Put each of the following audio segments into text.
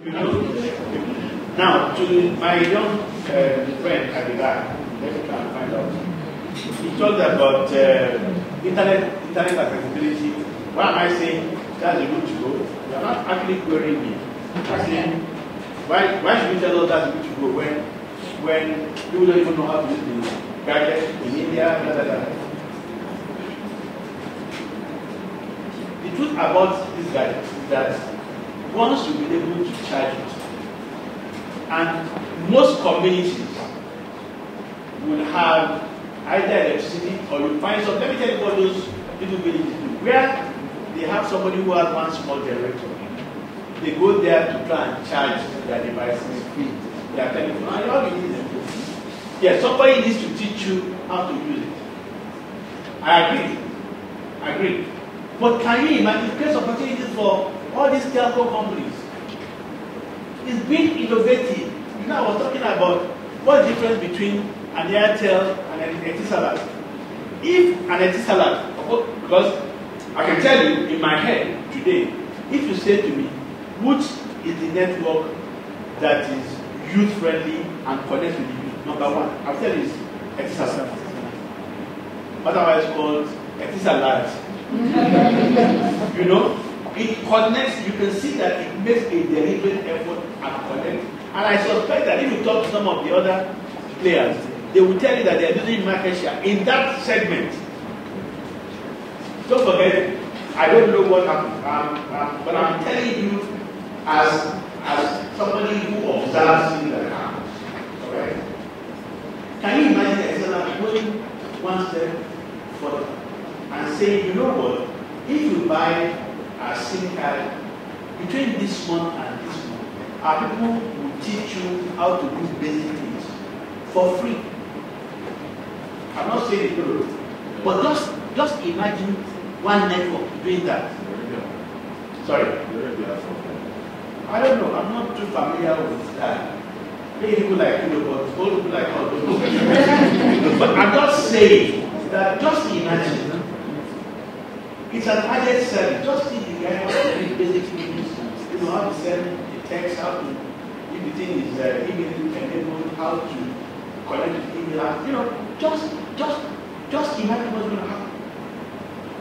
You know? Now, to my young friend at the back, let me try and find out. He talked about internet accessibility. Why am I saying that's the route to go? You are not actually querying me. I'm saying, why should you tell us that's the route to go when people don't even know how to use the gadget in India? Blah, blah, blah. The truth about this gadget is that once you'll be able to charge it, and most communities will have either electricity or you find some. Let me tell you what those little villages do. Where they have somebody who has one small generator, they go there to try and charge their devices, their telephone. And all you need is yes, somebody needs to teach you how to use it. I agree. But can you imagine it creates opportunities for all these telco companies? It's being innovative. You know, I was talking about what's the difference between an Airtel and an Etisalat. If an Etisalat, because I can tell you in my head today, if you say to me, which is the network that is youth-friendly and connects with the youth, number one, I'll tell you it's Etisalat. Otherwise called Etisalat. You know, it connects, you can see that it makes a deliberate effort and connect. And I suspect that if you talk to some of the other players, they will tell you that they are losing market share in that segment. Don't forget, I don't know what happened, but I'm telling you as somebody who observes things that happen. Alright? Can you imagine Excel going one step further and saying, you know what, if you buy a SIM card between this month and this month, our people will teach you how to do basic things for free. I'm not saying it will, but just imagine one network doing that. Sorry? I don't know. I'm not too familiar with that. Maybe people like you, but old people like us don't know. But I'm just saying that just imagine. It's an added service. Just see the guy how to read basic things. You know how to send the text, how to, if the thing is email enabled, how to connect with email. You know, just imagine what's going to happen.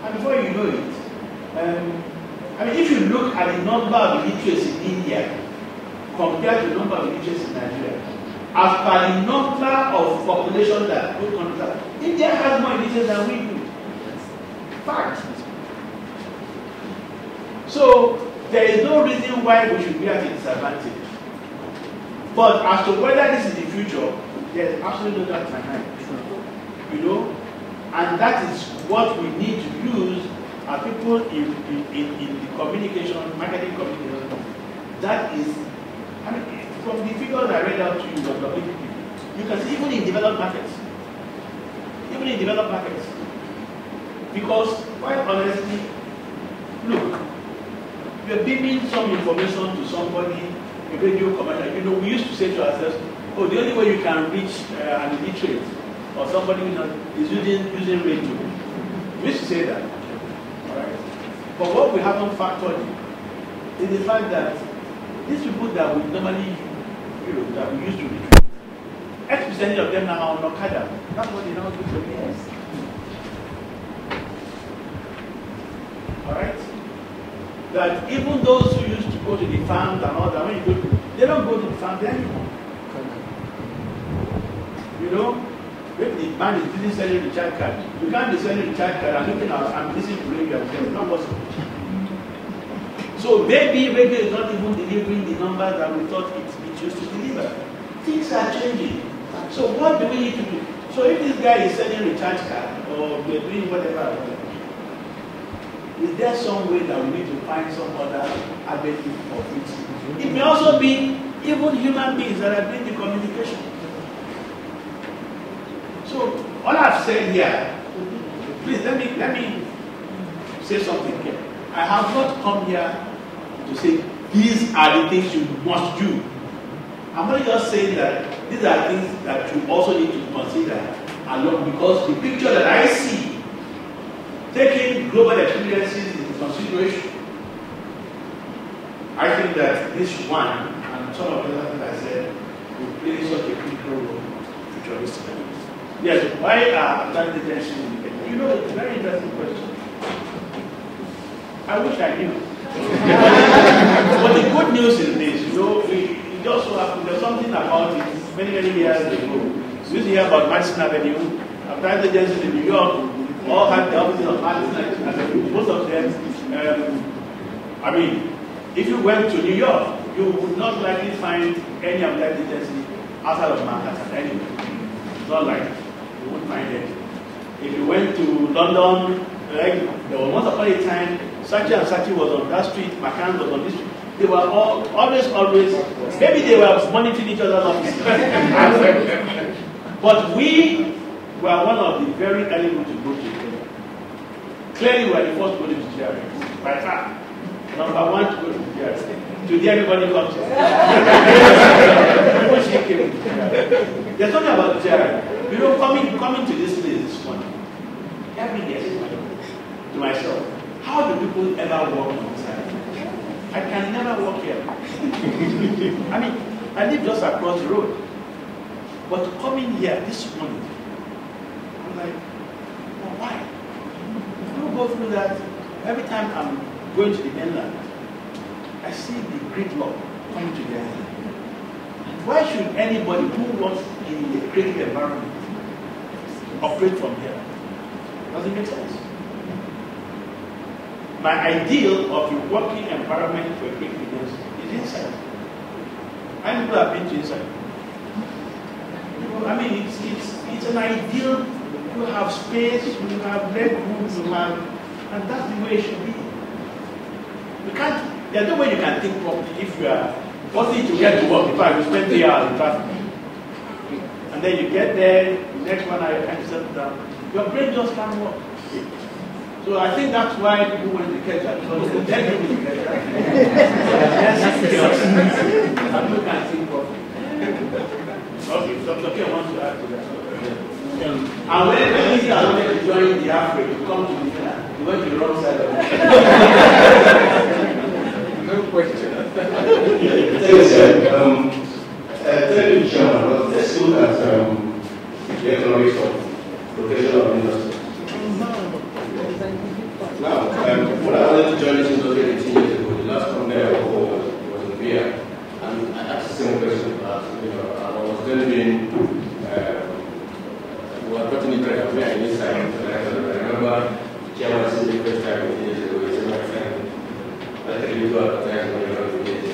And before you know it, I mean, if you look at the number of illiteracy in India compared to the number of illiteracy in Nigeria, as per the number of population that both countries have, India has more illiteracy than we do. Fact. So there is no reason why we should be at a disadvantage. But as to whether this is the future, there is absolutely no doubt in my mind. You know, and that is what we need to use as people in the communication, marketing communication. That is, I mean, from the figures I read out to you, you can see even in developed markets. Because, quite honestly, look, you're beaming some information to somebody, a radio commercial. You know, we used to say to ourselves, oh, the only way you can reach an illiterate or somebody is using radio. We used to say that. Alright? But what we haven't factored in is the fact that these people that we normally, you know, that we used to reach, X% of them now are on Okada. That's what they now do for years. Alright? That even those who used to go to the farms and all that, when you go to, they don't go to the farms anymore. You know? If the man is busy selling the child card, you can't be selling the child card and looking at and listening to radio and it's not possible. So maybe radio is not even delivering the numbers that we thought it used to deliver. Things are changing. So what do we need to do? So if this guy is selling a child card or we're doing whatever, is there some way that we need to find some other avenue of it? It may also be even human beings that are doing the communication. So all I've said here, please let me say something here. I have not come here to say these are the things you must do. I'm not just saying that these are things that you also need to consider along, because the picture that I see, taking global experiences into consideration, I think that this one, and some of the other things I said, will play such a critical role to journalism. Yes, why are Atlantic agencies independent? You know, it's a very interesting question. I wish I knew. But the good news is this, you know, it also happened, there's something about it many years ago. We used to hear about Madison Avenue. Atlantic agencies in New York all had the offices of Madison Avenue. Most of them, I mean, if you went to New York, you would not likely find any of that agency outside of Manhattan anyway. It's not like you wouldn't find it. If you went to London, like, there was once upon a time, Sachi and Sachi was on that street, McCann was on this street. They were always, maybe they were monitoring each other's offices. But we were one of the very early ones to go to Kenya. Clearly, we were the first to go to GRA, by far. Number one to go to GRA. Today, everybody comes here. There's something about GRA. You know, coming to this place this morning, every day, to myself, how do people ever walk on this side? I can never walk here. I mean, I live just across the road. But coming here this morning, I'm like, well, why? I don't go through that. Every time I'm going to the mainland, I see the gridlock coming together. Why should anybody who wants in a creative environment operate from here? Doesn't make sense. My ideal of a working environment for a creative agency is inside. How many people have been to inside? I mean, it's an ideal. You have space, you have bedrooms, you have, and that's the way it should be. You can't. There's no way you can think properly if you are wanting to get to work. In fact, you spend 3 hours in traffic, and then you get there. The next 1 hour, you can't settle down. Your brain just can't work. So I think that's why people went to catch up. So the 10 people to catch up. And you can think properly. Okay, Dr. K wants to add to that. And when he wanted to join the Africa, to come to the Ghana, he went to the wrong side of it. No question. Thank you, sir. Thank you, Chairman. Let's look at the economics of professional industry. Now, when I wanted to join this industry 18 years ago, the last company I worked for was in Beer. And I asked the same question that, you know, I was then doing, we were putting it right away and inside. And I remember the chairman said the first time 18 years ago, he said, my friend, I think you do advertise when you're on the gate.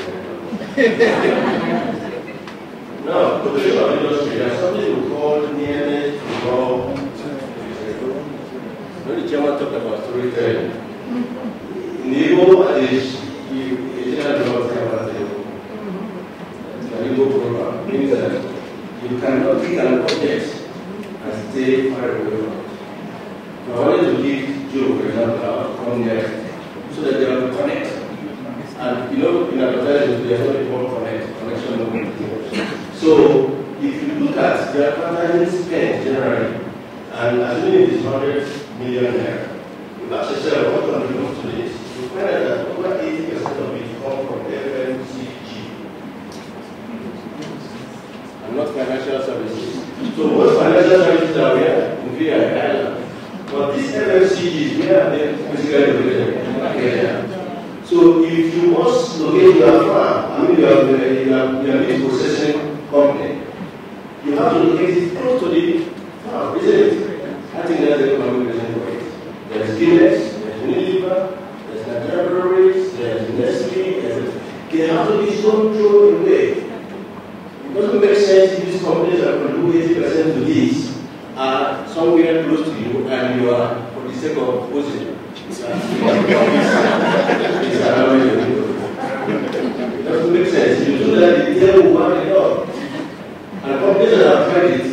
Now, professional industry, there's something we call nearness to raw. When the chairman talked about storytelling, in the Igbo adage, you generally don't talk about the Igbo program, means that you cannot pick an object and stay far away from it. I wanted to give Joe, for example, out from there, so that they will connect. And you know, in advertising, there's only one connection. So, if you look at the advertising spend generally, and assuming it is 100 million naira, you ask yourself what contributes to this, you find out that over 80% of it come from FMCG. And not financial services. So most financial services are where? In Korea and Thailand. But these FMCGs, where are they physically located? So if you must locate your farm, I mean your meat processing company, you have to locate it close to the farm, isn't it? I think that's the economic reason for it. There's Guinness, there's Unilever, there's Nigeria Breweries, there's Nestle, they have to be so thrown away. It doesn't make sense if these companies that contribute 80% to this are somewhere close to you and you are, for the sake of posing, it doesn't make sense. You do that, the deal will work it out. And companies that have tried it